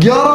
11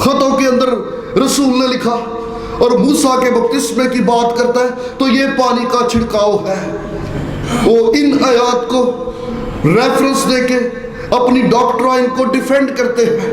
خطوں کے اندر رسول نے لکھا اور موسیٰ کے بپتسمے کی بات کرتا ہے تو یہ پانی کا چھڑکاؤ ہے. وہ ان آیات کو ریفرنس دے کے اپنی ڈاکٹرائن کو ڈیفینڈ کرتے ہیں،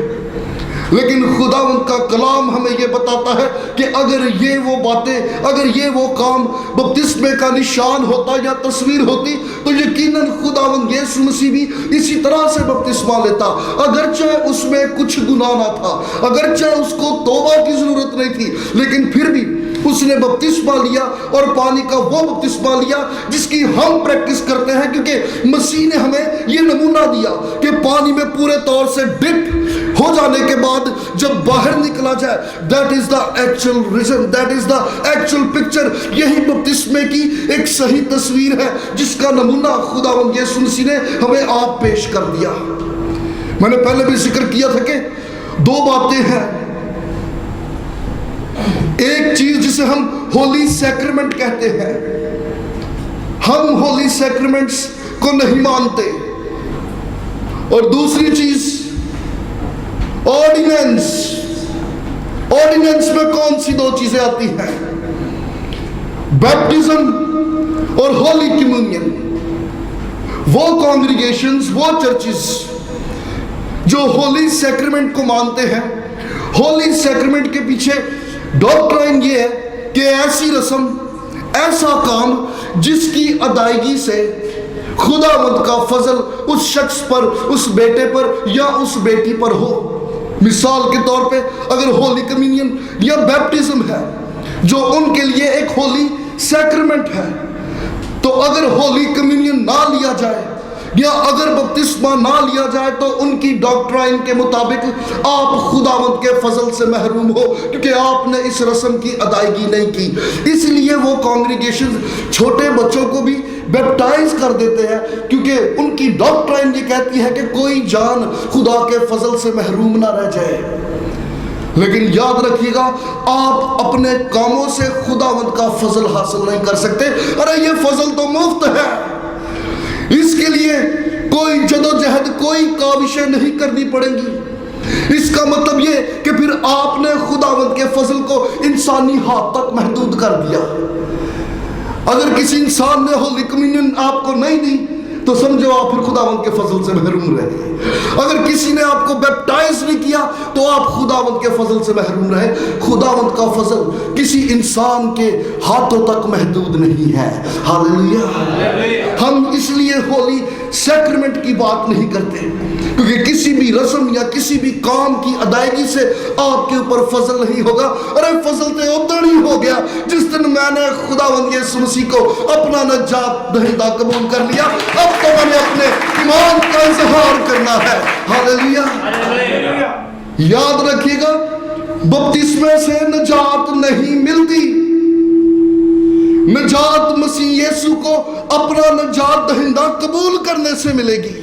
لیکن خداوند کا کلام ہمیں یہ بتاتا ہے کہ اگر یہ وہ باتیں، اگر یہ وہ کام بپتسمے کا نشان ہوتا یا تصویر ہوتی تو یقیناً خداوند یسوع مسیح بھی اسی طرح سے بپتسمہ لیتا، اگرچہ اس میں کچھ گناہ نہ تھا، اگرچہ اس کو توبہ کی ضرورت نہیں تھی، لیکن پھر بھی اس نے بپتسمہ لیا اور پانی کا وہ بپتسمہ لیا جس کی ہم پریکٹس کرتے ہیں، کیونکہ مسیح نے ہمیں یہ نمونہ دیا کہ پانی میں پورے طور سے ڈپ ہو جانے کے بعد جب باہر نکلا جائے، that is the actual reason, that is the actual picture. یہی بپتسمے کی ایک صحیح تصویر ہے جس کا نمونہ خداوند یسوع مسیح نے ہمیں آپ پیش کر دیا. میں نے پہلے بھی ذکر کیا تھا کہ دو باتیں ہیں. ایک چیز جسے ہم ہولی سیکرمنٹ کہتے ہیں، ہم ہولی سیکرمنٹس کو نہیں مانتے، اور دوسری چیز آرڈیننس. آرڈیننس میں کون سی دو چیزیں آتی ہیں؟ بیپٹزم اور ہولی کمیونین. وہ کانگریگیشنز، وہ چرچز جو ہولی سیکرمنٹ کو مانتے ہیں، ہولی سیکرمنٹ کے پیچھے ڈاکٹرائن یہ ہے کہ ایسی رسم، ایسا کام جس کی ادائیگی سے خداوند کا فضل اس شخص پر، اس بیٹے پر یا اس بیٹی پر ہو. مثال کے طور پہ اگر ہولی کمیونین یا بیپٹزم ہے جو ان کے لیے ایک ہولی سیکرمنٹ ہے، تو اگر ہولی کمیونین نہ لیا جائے یا اگر بپتسمہ نہ لیا جائے تو ان کی ڈاکٹرائن کے مطابق آپ خداوند کے فضل سے محروم ہو، کیونکہ آپ نے اس رسم کی ادائیگی نہیں کی. اس لیے وہ کانگریگیشن چھوٹے بچوں کو بھی بیپٹائز کر دیتے ہیں، کیونکہ ان کی ڈاکٹرائن یہ کہتی ہے کہ کوئی جان خدا کے فضل سے محروم نہ رہ جائے. لیکن یاد رکھیے گا، آپ اپنے کاموں سے خداوند کا فضل حاصل نہیں کر سکتے. ارے یہ فضل تو مفت ہے، اس کے لیے کوئی جدوجہد، کوئی کاوشیں نہیں کرنی پڑیں گی. اس کا مطلب یہ کہ پھر آپ نے خداوند کے فضل کو انسانی ہاتھ تک محدود کر دیا. اگر کسی انسان نے ہولی کمیونین آپ کو نہیں دی تو سمجھو آپ پھر خداوند کے فضل سے محروم رہ گئے. اگر کسی نے آپ کو بیپٹائز نہیں کیا تو آپ خداوند کے فضل سے محروم رہے. خداوند کا فضل کسی انسان کے ہاتھوں تک محدود نہیں ہے. ہاللیلویا. ہم اس لیے ہولی سیکرمنٹ کی بات نہیں کرتے کیونکہ کسی بھی رسم یا کسی بھی کام کی ادائیگی سے آپ کے اوپر فضل نہیں ہوگا. ارے فضل تو ادھر ہی ہو گیا جس دن میں نے خداوند یسوع مسیح کو اپنا نجات دہندہ قبول کر لیا. اب تو میں نے اپنے ایمان کا اظہار کرنا ہے. ہاللیلویا. یاد رکھیے گا، بپتسمے سے نجات نہیں ملتی. نجات مسیح یسوع کو اپنا نجات دہندہ قبول کرنے سے ملے گی.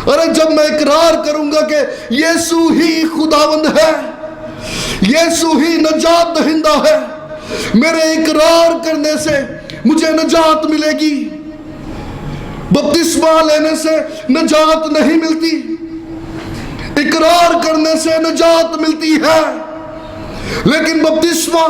ارے جب میں اقرار کروں گا کہ یسوع ہی خداوند ہے، یسوع ہی نجات دہندہ ہے، میرے اقرار کرنے سے مجھے نجات ملے گی. بپتسمہ لینے سے نجات نہیں ملتی، اقرار کرنے سے نجات ملتی ہے. لیکن بپتسمہ،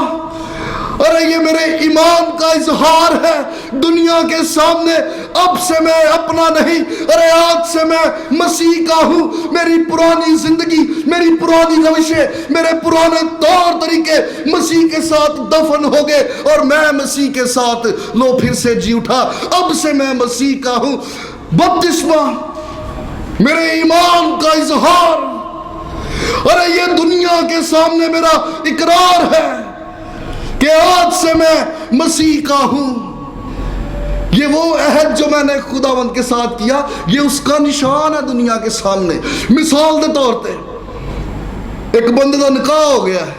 ارے یہ میرے ایمان کا اظہار ہے دنیا کے سامنے. اب سے میں اپنا نہیں، ارے آج سے میں مسیح کا ہوں. میری پرانی زندگی، میری پرانی روشیں، میرے پرانے طور طریقے مسیح کے ساتھ دفن ہو گئے اور میں مسیح کے ساتھ لو پھر سے جی اٹھا. اب سے میں مسیح کا ہوں. بپتسمہ میرے ایمان کا اظہار، ارے یہ دنیا کے سامنے میرا اقرار ہے کہ آج سے میں مسیح کا ہوں. یہ وہ عہد جو میں نے خداوند کے ساتھ کیا، یہ اس کا نشان ہے دنیا کے سامنے. مثال کے طور پہ ایک بندے کا نکاح ہو گیا ہے،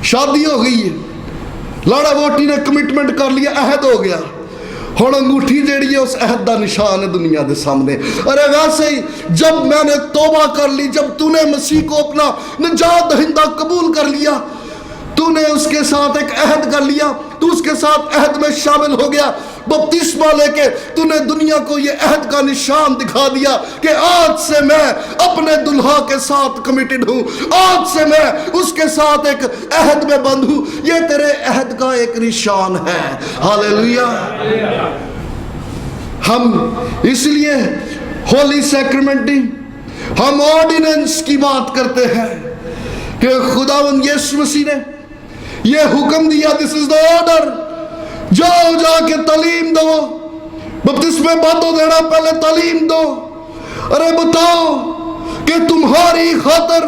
شادی ہو گئی ہے، لاڑا ووٹی نے کمٹمنٹ کر لیا، عہد ہو گیا. ہن انگوٹھی جیڑی ہے اس عہد دا نشان ہے دنیا دے سامنے. ارے ویسے ہی جب میں نے توبہ کر لی، جب تو نے مسیح کو اپنا نجات دہندہ قبول کر لیا، تو نے اس کے ساتھ ایک عہد کر لیا، تو اس کے ساتھ عہد میں شامل ہو گیا. بپتسمہ لے کے تو نے دنیا کو یہ عہد کا نشان دکھا دیا کہ آج سے میں اپنے دلہا کے ساتھ کمیٹڈ ہوں, آج سے میں اس کے ساتھ ایک عہد میں بند ہوں. یہ تیرے عہد کا ایک نشان ہے. ہاللیلویا. ہم اس لیے ہولی سیکرمنٹنگ, ہم آرڈیننس کی بات کرتے ہیں کہ خداوند یسوع مسیح نے یہ حکم دیا, دس از دا آرڈر, جاؤ جا کے تعلیم دو. بپتسمے باتوں دینا پہلے تعلیم دو. ارے بتاؤ کہ تمہاری خاطر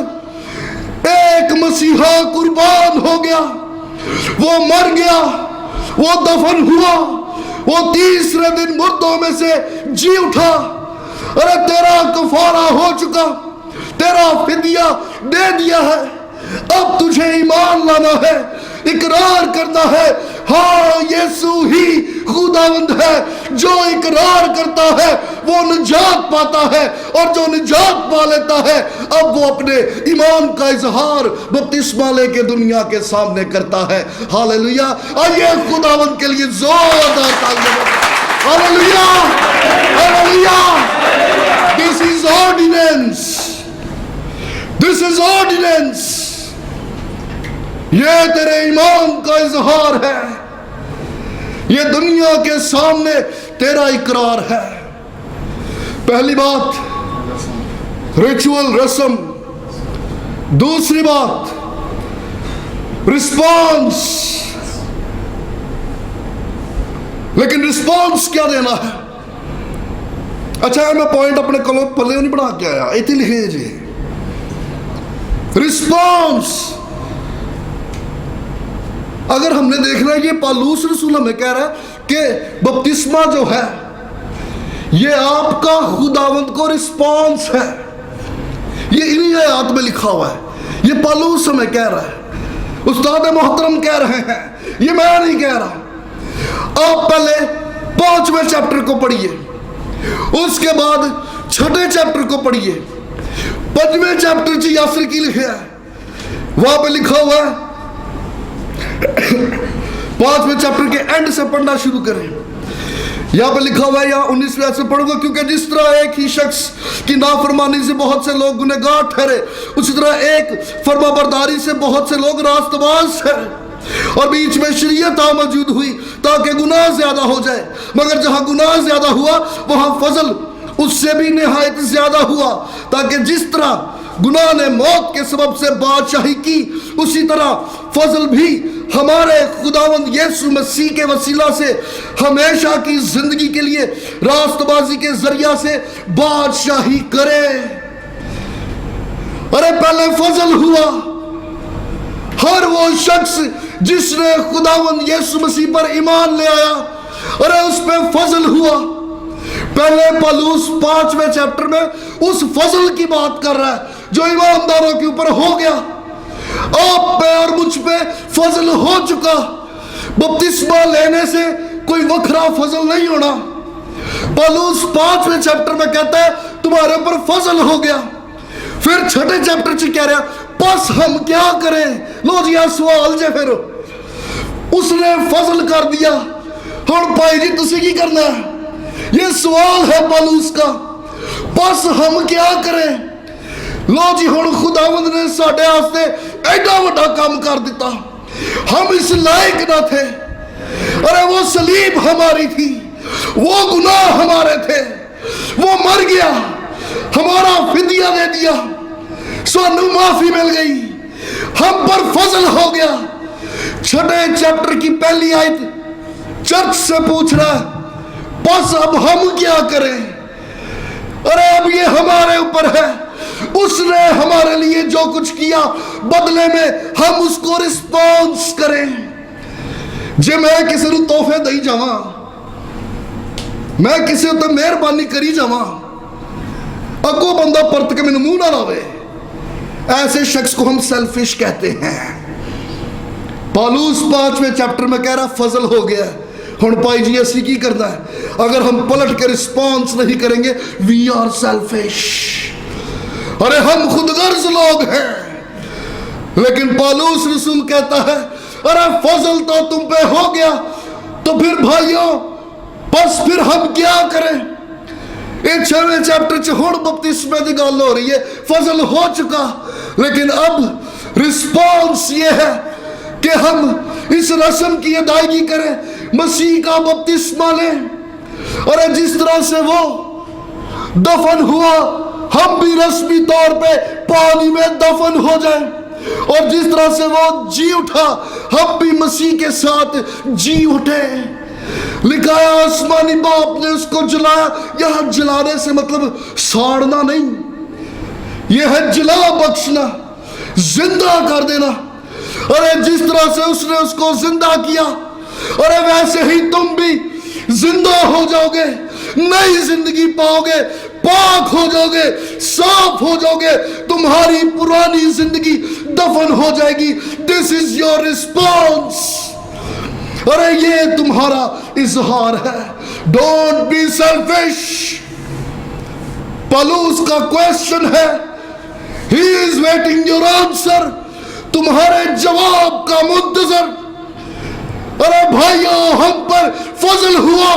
ایک مسیحا قربان ہو گیا, وہ مر گیا, وہ دفن ہوا, وہ تیسرے دن مردوں میں سے جی اٹھا. ارے تیرا کفارہ ہو چکا, تیرا فدیہ دے دیا ہے. اب تجھے ایمان لانا ہے, اقرار کرنا ہے ہاں یسوع ہی خداوند ہے. جو اقرار کرتا ہے وہ نجات پاتا ہے, اور جو نجات پا لیتا ہے اب وہ اپنے ایمان کا اظہار بپتسمہ لے کے دنیا کے سامنے کرتا ہے. ہاللیلویا. آئیے خداوند کے لیے زوردار تعظیم. ہاللیلویا, ہاللیلویا. This is ordinance. This is ordinance. یہ تیرے ایمان کا اظہار ہے, یہ دنیا کے سامنے تیرا اقرار ہے. پہلی بات ریچول, رسم. دوسری بات رسپانس. لیکن رسپانس کیا دینا ہے؟ اچھا میں پوائنٹ اپنے پلے نہیں بنا کے آیا, ایتھی لکھے جی. رسپانس اگر ہم نے دیکھنا ہے, یہ پالوس رسول ہمیں کہہ رہا ہے کہ بپتسمہ جو ہے یہ آپ کا خداوند کو رسپانس ہے. یہ انہی آیات میں لکھا ہوا ہے. یہ پالوس ہمیں کہہ رہا ہے, استاد محترم کہہ رہے ہیں, یہ میں نہیں کہہ رہا. آپ پہلے 5ویں چیپٹر کو پڑھیے, اس کے بعد 6ٹھے چیپٹر کو پڑھیے. 5ویں چیپٹر چی یاسر کی لکھا ہے, وہاں پہ لکھا ہوا ہے 5ویں چیپٹر کے اینڈ سے پڑھنا شروع کریں. یہاں پہ لکھا ہوا ہے, یا 19ویں سے پڑھوں گا, کیونکہ جس طرح ایک ہی شخص کی نافرمانی سے بہت سے لوگ گنہگار ٹھہرے, اسی طرح ایک فرما برداری سے بہت سے لوگ راست باز ٹھہرے. اور بیچ میں شریعت موجود ہوئی تاکہ گناہ زیادہ ہو جائے, مگر جہاں گناہ زیادہ ہوا وہاں فضل اس سے بھی نہایت زیادہ ہوا, تاکہ جس طرح گناہ نے موت کے سبب سے بادشاہی کی, اسی طرح فضل بھی ہمارے خداوند یسوع مسیح کے وسیلہ سے ہمیشہ کی زندگی کے لیے راست بازی کے ذریعہ سے بادشاہی کرے. ارے پہلے فضل ہوا. ہر وہ شخص جس نے خداوند یسوع مسیح پر ایمان لے آیا, ارے اس پہ فضل ہوا. پہلے پالوس 5ویں چیپٹر میں اس فضل کی بات کر رہا ہے جو ایمانداروں کے اوپر ہو گیا. آپ پہ اور مجھ پہ فضل ہو چکا. بپتسمہ لینے سے کوئی وکھرا فضل نہیں ہونا. پالوس 5ویں چیپٹر میں کہتا ہے تمہارے اوپر فضل ہو گیا. پھر 6ٹھے چیپٹر چی کہہ رہا پس ہم کیا کریں. لو جی سوال جے پھر اس نے فضل کر دیا, ہن بھائی جی تسی کی کرنا ہے؟ یہ سوال ہے پالوس کا, پس ہم کیا کریں. لو جی ہن خداوند نے ساڈے واسطے ایڈا بڑا کام کر دیتا, ہم اس لائق نہ تھے. ارے وہ صلیب ہماری تھی, وہ گناہ ہمارے تھے, وہ مر گیا, ہمارا فدیہ دے دیا, سانو معافی مل گئی, ہم پر فضل ہو گیا. 6ٹھے چیپٹر کی پہلی آیت چرچ سے پوچھ رہا ہے بس اب ہم کیا کریں. ارے اب یہ ہمارے اوپر ہے, اس نے ہمارے لیے جو کچھ کیا بدلے میں ہم اس کو رسپانس کریں. جے میں کسی نو تحفے دئی جاواں, میں کسی تے مہربانی کری جاواں, اگو بندہ پرت کے مینوں منہ نہ لاوے, ایسے شخص کو ہم سیلفش کہتے ہیں. پالوس 5ویں چیپٹر میں کہہ رہا فضل ہو گیا. ہن پائی جی اسی کی کرنا ہے؟ اگر ہم پلٹ کے رسپانس نہیں کریں گے وی آر سیلفش. ارے ہم خود غرض لوگ ہیں. لیکن پالوس رسول کہتا ہے ارے فضل تو تم پہ ہو گیا، تو پھر بھائیوں بس پھر ہم کیا کریں؟ یہ 6ویں چیپٹر چ ہن بپتسمے دی گل ہو رہی ہے، فضل ہو چکا، لیکن اب رسپانس یہ ہے کہ ہم اس رسم کی ادائیگی کریں، مسیح کا بپتسمہ لیں، اور جس طرح سے وہ دفن ہوا ہم بھی رسمی طور پہ پانی میں دفن ہو جائیں، اور جس طرح سے وہ جی اٹھا ہم بھی مسیح کے ساتھ جی اٹھے۔ لکھا ہے آسمانی باپ نے اس کو جلایا، یہاں جلانے سے مطلب ساڑنا نہیں، یہ ہے جلا بخشنا، زندہ کر دینا۔ اور جس طرح سے اس نے اس کو زندہ کیا، اور ویسے ہی تم بھی زندہ ہو جاؤ گے، نئی زندگی پاؤ گے، پاک ہو جاؤ گے، صاف ہو جاؤ گے، تمہاری پرانی زندگی دفن ہو جائے گی۔ This is your response۔ ارے یہ تمہارا اظہار ہے۔ Don't be selfish۔ پالوس کا کویسچن ہے، He is waiting your answer، تمہارے جواب کا منتظر۔ ارے بھائیو ہم پر فضل ہوا،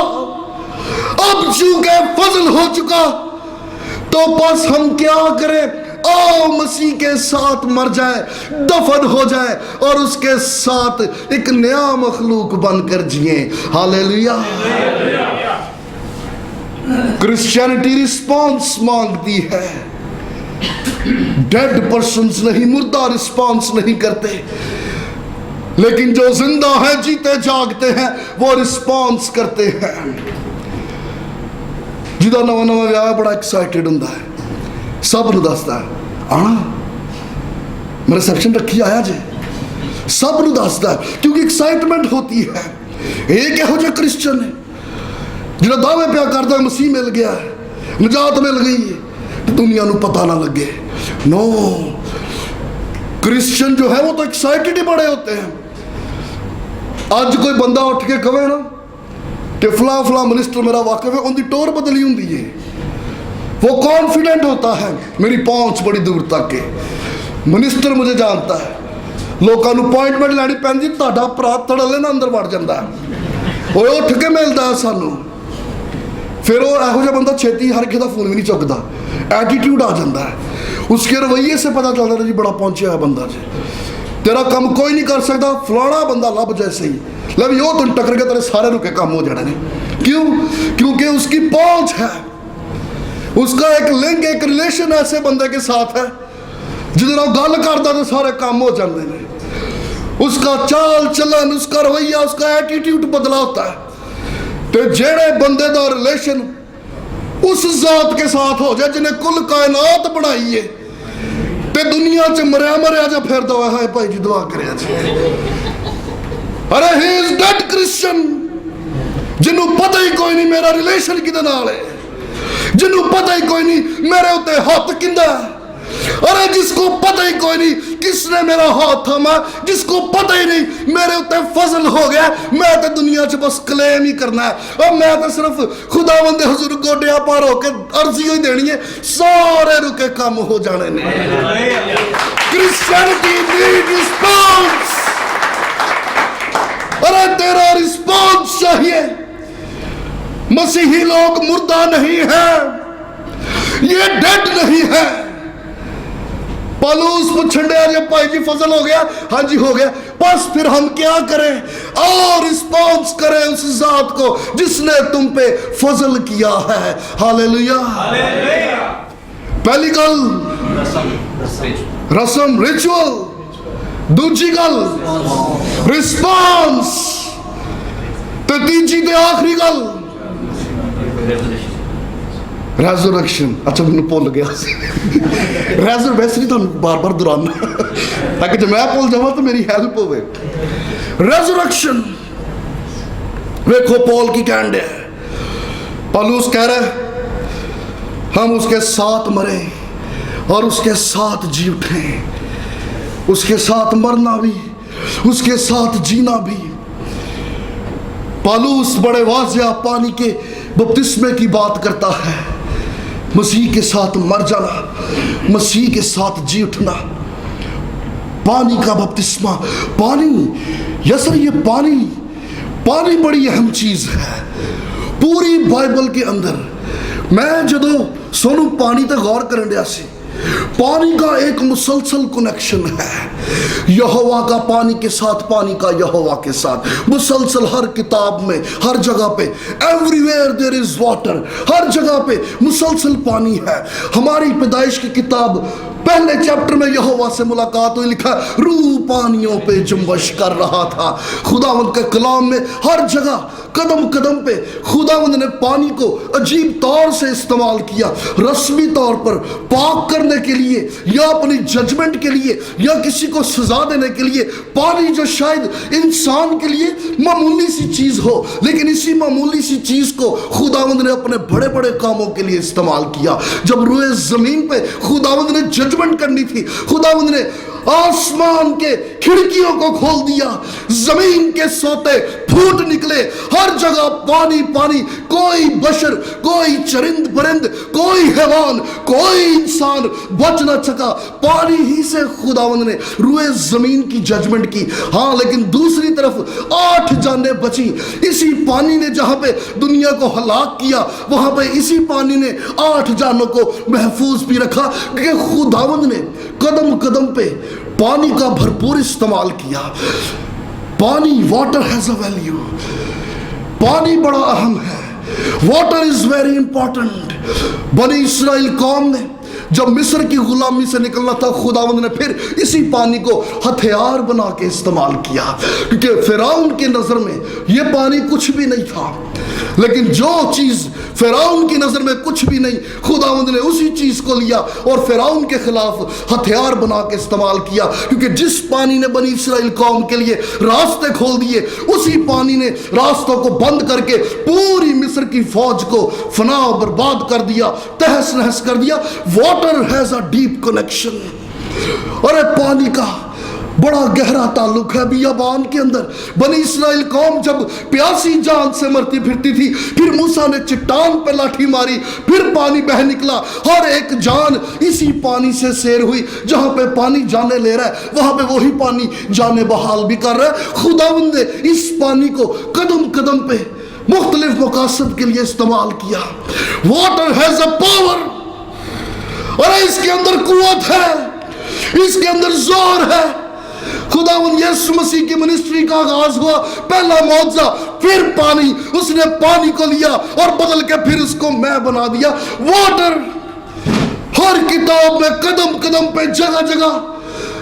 اب چونکہ فضل ہو چکا تو بس ہم کیا کریں؟ آؤ مسیح کے ساتھ مر جائے، دفن ہو جائے، اور اس کے ساتھ ایک نیا مخلوق بن کر جئیں۔ ہاللیلویہ۔ کرسچینٹی رسپانس مانگتی ہے، ڈیڈ پرسنز نہیں، مردہ رسپانس نہیں کرتے، لیکن جو زندہ ہیں، جیتے جاگتے ہیں، وہ رسپانس کرتے ہیں۔ جدہ نواں نواں ویاہ بڑا ایکسائٹڈ ہوں ہے، سب نو دستا ہے آنا میں ریسپشن رکھی آیا جے، سب نو دستا ہے کیونکہ ایکسائٹمنٹ ہوتی ہے۔ ایک ہو جائے کرسچن ہے جنہا دعوے پیا کرتا ہے مسیح مل گیا ہے، نجات مل گئی ہے، دنیا نو پتہ نہ لگے۔ نو، کرسچن جو ہے وہ تو ایکسائٹڈ ہی بڑے ہوتے ہیں۔ آج کوئی بندہ اٹھ کے کہے نا کہ فلاں فلاں منسٹر میرا واقف ہے، ان دی ٹور بدلی ہوں دی ہے، وہ کانفیڈنٹ ہوتا ہے، میری پہنچ بڑی دور تک ہے، منسٹر مجھے جانتا ہے، لوگوں نے اپوائنٹمنٹ لینی پینی، تہاڈا بھرا تڑلے نہ اندر وڑ جاندا ہے، وہ اٹھ کے ملتا ہے سانوں۔ پھر وہ ایہو جہا بندہ چھیتی ہر کسی دا فون بھی نہیں چکتا، ایٹیٹیوڈ آ جاتا ہے، اس کے رویے سے پتہ چلتا ہے جی بڑا پہنچیا ہے بندہ جی، تیرا کام کوئی نہیں کر سکتا، فلانا بندہ لب جیسے ہی لب یو تم ٹکر کے تیرے سارے رکے کام ہو جانے۔ کیوں؟ کیونکہ اس کی پہنچ ہے، اس کا ایک لنک، ایک ریلیشن ایسے بندے کے ساتھ ہے جدھر وہ گل کرتا تو سارے کام ہو جاندے ہیں۔ اس کا چال چلن، اس کا رویہ، اس کا ایٹیٹیوڈ بدلا ہوتا ہے۔ تو جیڑے بندے دا ریلیشن اس ذات کے ساتھ ہو جائے جنہیں کل کائنات بنائی ہے، تے دنیا چ مریا جا پھر دعا ہے بھائی جی دعا کرے جی، ارے ہی از ڈیڈ کرسچن، جنہوں پتہ ہی کوئی نہیں میرا ریلیشن کدے نال ہے، جنہوں پتہ ہی کوئی نہیں میرے اتے ہاتھ کندہ ہے، ارے جس کو پتہ ہی کوئی نہیں کس نے میرا ہاتھ تھاما، جس کو پتہ ہی نہیں میرے اتے فضل ہو گیا، میں تے دنیا چ بس کلیم ہی کرنا ہے، اور میں تے صرف خداوند حضور گوڈیا پار ہو کے عرضی ہوئی دینی ہے، سارے رکے کام ہو جانے نے۔ کرسچینٹی نیڈ رسپانس، ارے تیرا رسپانس چاہیے۔ مسیحی لوگ مردہ نہیں ہیں، یہ ڈیڈ نہیں ہے۔ پالوس پچھنڈے آجے پائی جی فضل ہو گیا، ہاں جی ہو گیا، بس پھر ہم کیا کریں؟ اور رسپانس کریں اس ذات کو جس نے تم پہ فضل کیا ہے۔ ہاللیلویہ۔ پہلی گل رسم، ریچول، دوجی گل رسپانس، تے تیجی تے آخری گل ریزورکشن۔ اچھا میں بھول گیا، ریزور ویسے نہیں تو بار بار دہرانا تاکہ جب میں بھول جاؤں تو میری ہیلپ ہوئے۔ ریزورکشن، دیکھو پول کی کینڈے ہے، پالوس کہہ رہے ہم اس کے ساتھ مرے اور اس کے ساتھ جی اٹھیں، اس کے ساتھ مرنا بھی، اس کے ساتھ جینا بھی۔ پالوس بڑے واضح پانی کے بپتسمے کی بات کرتا ہے، مسیح کے ساتھ مر جانا، مسیح کے ساتھ جی اٹھنا۔ پانی کا بپتسمہ. پانی یسر یہ پانی بڑی اہم چیز ہے پوری بائبل کے اندر. میں جدو سونو پانی تے غور کرن دیا سی, پانی کا ایک مسلسل کنیکشن ہے یہوہ کا پانی کے ساتھ, پانی کا یہوہ کے ساتھ مسلسل. ہر کتاب میں ہر جگہ پہ ایوریویئر دیر از واٹر, ہر جگہ پہ مسلسل پانی ہے. ہماری پیدائش کی کتاب پہلے چیپٹر میں یہوہ سے ملاقات ہوئی, لکھا روح پانیوں پہ جنبش کر رہا تھا. خداوند کے کلام میں ہر جگہ قدم قدم پہ خداوند نے پانی کو عجیب طور سے استعمال کیا, رسمی طور پر پاک کرنے کے لیے یا اپنی ججمنٹ کے لیے یا کسی کو سزا دینے کے لیے. پانی جو شاید انسان کے لیے معمولی سی چیز ہو, لیکن اسی معمولی سی چیز کو خداوند نے اپنے بڑے بڑے کاموں کے لیے استعمال کیا. جب روئے زمین پہ خداوند نے ججمنٹ کرنی تھی, خداوند نے آسمان کے کھڑکیوں کو کھول دیا, زمین کے سوتے پھوٹ نکلے, ہر جگہ پانی پانی. کوئی بشر, کوئی چرند پرند, کوئی حیوان, کوئی انسان بچ نہ سکا. پانی ہی سے خداوند نے روئے زمین کی ججمنٹ کی. ہاں لیکن دوسری طرف 8 جانیں بچی. اسی پانی نے جہاں پہ دنیا کو ہلاک کیا, وہاں پہ اسی پانی نے 8 جانوں کو محفوظ بھی رکھا, کیونکہ خداوند نے قدم قدم پہ پانی کا بھرپور استعمال کیا. پانی, واٹر ہیز اے ویلیو. پانی بڑا اہم ہے. Water is very important. بنی اسرائیل قوم نے جب مصر کی غلامی سے نکلنا تھا, خداوند نے پھر اسی پانی کو ہتھیار بنا کے استعمال کیا, کیونکہ فرعون کی نظر میں یہ پانی کچھ بھی نہیں تھا. لیکن جو چیز فرعون کی نظر میں کچھ بھی نہیں, خداوند نے اسی چیز کو لیا اور فرعون کے خلاف ہتھیار بنا کے استعمال کیا. کیونکہ جس پانی نے بنی اسرائیل قوم کے لیے راستے کھول دیے, اسی پانی نے راستوں کو بند کر کے پوری مصر کی فوج کو فنا و برباد کر دیا, تہس نہس کر دیا. Water has a deep connection. اور پانی کا بڑا گہرا تعلق ہے بیابان کے اندر. بنی اسرائیل قوم جب پیاسی جان سے مرتی پھرتی تھی, پھر موسیٰ نے چٹان پہ لاٹھی ماری, پھر پانی بہہ نکلا, ہر ایک جان اسی پانی سے سیر ہوئی. جہاں پہ پانی جانے لے رہا ہے وہاں پہ وہی پانی جانے بحال بھی کر رہا ہے. خداوند نے اس پانی کو قدم قدم پہ مختلف مقاصد کے لیے استعمال کیا. واٹر ہیز اے پاور, اور اس کے اندر قوت ہے, اس کے اندر زور ہے. خداوند یسوع مسیح کی منسٹری کا آغاز ہوا, پہلا معجزہ پھر پانی. اس نے پانی کو لیا اور بدل کے پھر اس کو میں بنا دیا. واٹر ہر کتاب میں قدم قدم پہ جگہ جگہ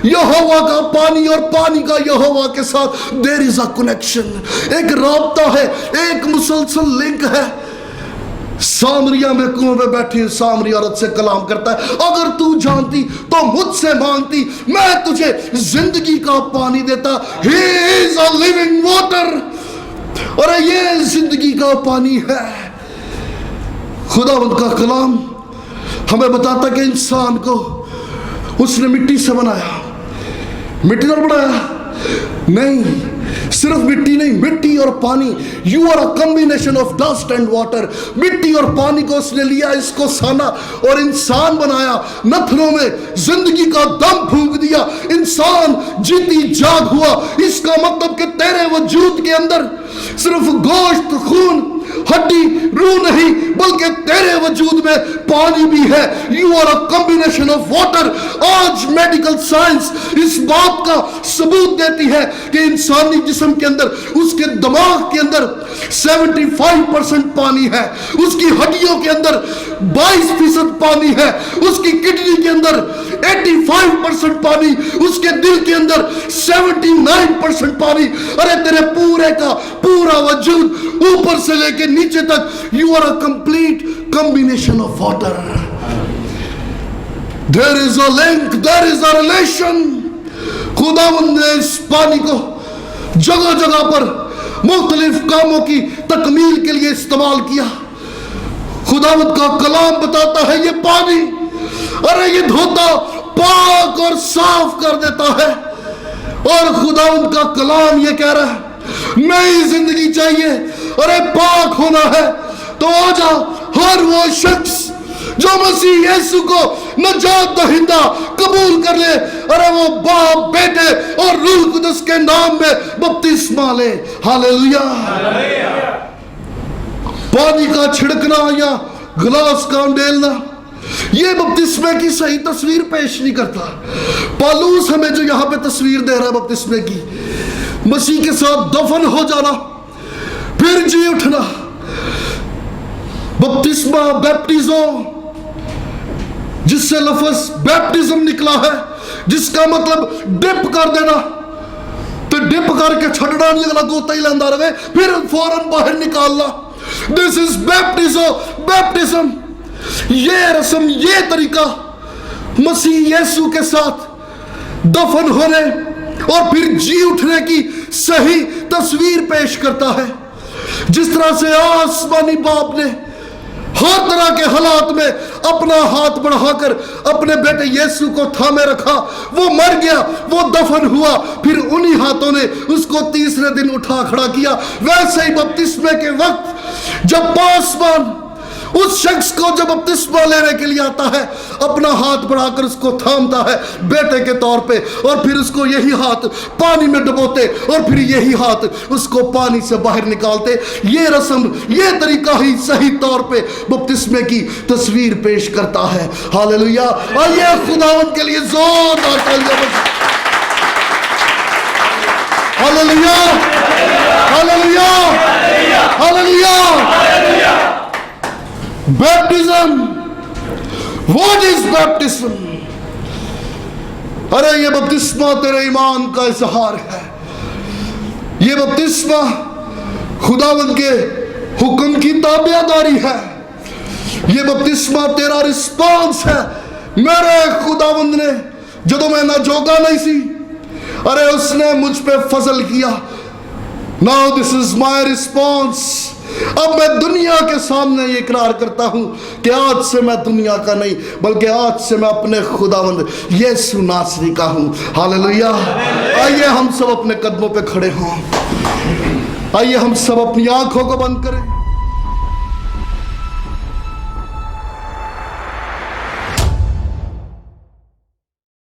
یہوہ کا پانی اور پانی کا یہوہ کے ساتھ there is a connection, ایک رابطہ ہے, ایک مسلسل لنک ہے. سامریہ میں کنویں پہ بیٹھی سامری عورت سے کلام کرتا ہے, اگر تو جانتی تو مجھ سے مانگتی, میں تجھے زندگی کا پانی دیتا. He is a living water, اور یہ زندگی کا پانی ہے. خداوند کا کلام ہمیں بتاتا کہ انسان کو اس نے مٹی سے بنایا. مٹی اور بنایا نہیں, صرف مٹی نہیں, مٹی اور پانی. You are a combination of dust and water. مٹی اور پانی کو اس نے لیا, اس کو سانا اور انسان بنایا. نتھنوں میں زندگی کا دم پھونک دیا, انسان جیتی جاگ ہوا. اس کا مطلب کہ تیرے وجود کے اندر صرف گوشت, خون, ہڈی, روح نہیں, بلکہ تیرے وجود میں پانی بھی ہے. You are a combination of water. آج میڈیکل سائنس اس بات کا ثبوت دیتی ہے کہ انسانی جسم کے اندر, اس کے دماغ کے اندر 75% پانی ہے, اس کی ہڈیوں کے اندر 22% پانی ہے, اس کی کڈنی کے اندر 85% پانی, اس کے دل کے اندر 79% پانی. ارے تیرے پورے کا پورا وجود اوپر سے لے کے نیچے تک, you are a complete combination of water. There is a link, there is a relation. خداوند نے اس پانی کو جگہ جگہ پر مختلف کاموں کی تکمیل کے لیے استعمال کیا. خداوند کا کلام بتاتا ہے یہ پانی, ارے یہ دھوتا, پاک اور صاف کر دیتا ہے. اور خداوند کا کلام یہ کہہ رہا ہے نئی زندگی چاہیے, ارے پاک ہونا ہے تو آ جا. ہر وہ شخص جو مسیح یسوع کو نجات دہندہ قبول کر لے، ارے وہ باپ، بیٹے اور روح القدس کے نام میں بپتسمہ لے۔ ہاللیلویا۔ پانی کا چھڑکنا یا گلاس کا انڈیلنا یہ بپتسمے کی صحیح تصویر پیش نہیں کرتا۔ پالوس ہمیں جو یہاں پہ تصویر دے رہا ہے بپتسمے کی، مسیح کے ساتھ دفن ہو جانا پھر جی اٹھنا۔ بپتسمہ، بیپٹیزو، جس سے لفظ بیپٹزم نکلا ہے، جس کا مطلب ڈپ کر دینا، تو ڈپ کر کے چھڑنا نہیں، اگلا گوتا ہی لیندہ رہے پھر فوراً باہر نکالنا۔ This is baptism۔ یہ رسم، یہ طریقہ مسیح یسوع کے ساتھ دفن ہونے اور پھر جی اٹھنے کی صحیح تصویر پیش کرتا ہے۔ جس طرح سے آسمانی باپ نے ہر طرح کے حالات میں اپنا ہاتھ بڑھا کر اپنے بیٹے یسوع کو تھامے رکھا، وہ مر گیا، وہ دفن ہوا، پھر انہی ہاتھوں نے اس کو تیسرے دن اٹھا کھڑا کیا، ویسے ہی بپتسمے کے وقت جب پاسبان اس شخص کو جب بپتسمہ لینے کے لیے آتا ہے، اپنا ہاتھ بڑھا کر اس کو تھامتا ہے بیٹے کے طور پہ، اور پھر اس کو یہی ہاتھ پانی میں ڈبوتے اور پھر یہی ہاتھ اس کو پانی سے باہر نکالتے۔ یہ رسم، یہ طریقہ ہی صحیح طور پہ بپتسمے کی تصویر پیش کرتا ہے۔ ہاللیلویا۔ آئیے خداوند کے لیے زوردار تالیاں بجائیں۔ ہاللیلویا، ہاللیلویا، ہاللیلویا۔ Baptism, what is baptism؟ ارے یہ بپتسمہ تیرے ایمان کا اظہار ہے، یہ بپتسمہ خداوند کے حکم کی تابعداری ہے، یہ بپتسمہ تیرا رسپانس ہے۔ میرے خداوند نے جدو میں ناجوگا نہیں سی، ارے اس نے مجھ پہ فضل کیا۔ Now this is my response۔ اب میں دنیا کے سامنے یہ اقرار کرتا ہوں کہ آج سے میں دنیا کا نہیں بلکہ آج سے میں اپنے خداوند یسوع ناصری کا ہوں۔ ہاللیلویا۔ آئیے ہم سب اپنے قدموں پہ کھڑے ہوں، آئیے ہم سب اپنی آنکھوں کو بند کریں۔